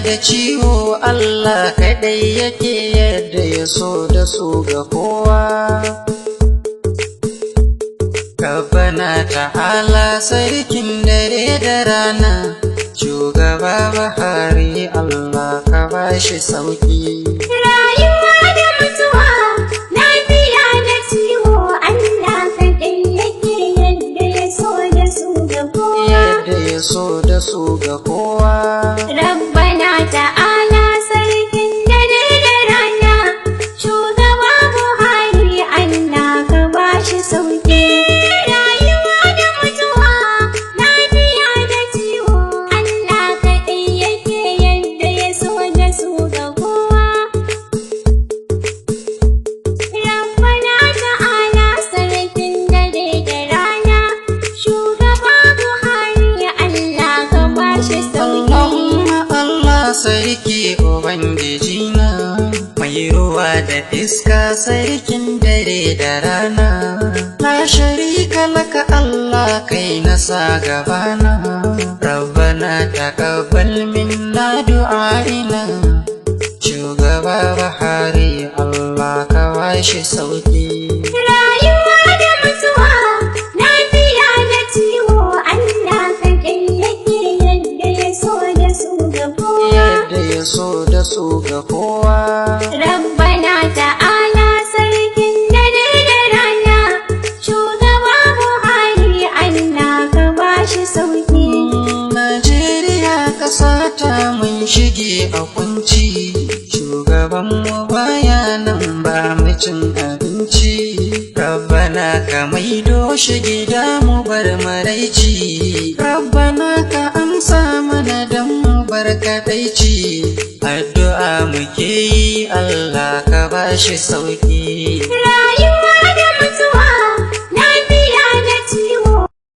da ciwo Allah kaɗai yake yadda ya so da su ga kowa. Rabbana ta'ala sarkin dare da rana, shugaba Buhari Allah ka bashi sauki. Rayuwa da mutuwa, lafiya da ciwo Allah kaɗai yake yadda ya so da su ga kowa. Yadda ya so da su ga kowa. Rabbana ta'ala sarkin dare da rana, shugaba Buhari Allah ka bashi sauki. Rayuwa da mutuwa, lafiya da ciwo Allah kaɗai yake yadda ya so da su ga kowa. Rabbana ta'ala sarkin dare da rana, shugaba Buhari Allah ka bashi sauki. Allahumma Allah sarki Ubangiji na, mai ruwa da iska sarkin dare da rana. La sharika laka Allah kai na sa gabana. Rabbana taqabbal minna du'aina, shugaba Buhari Allah ka bashi sauki. Rayuwa da mutuwa, lafiya da ciwo Allah kaɗai yake yadda ya so da su ga kowa. Yadda ya so da su ga kowa. Rabbana ta'ala sarkin dare da rana, shugaba Buhari Allah ka bashi sauki. Najeriya ƙasa ta mun shige a kunci, shugabanmu baya nan ba mu cin abinci. Rabbana ka maido shi gida mu bar maraici. Rabbana ka amsa mana dan mu bar kadaici. Addu'a muke yi Allah ka bashi sauki.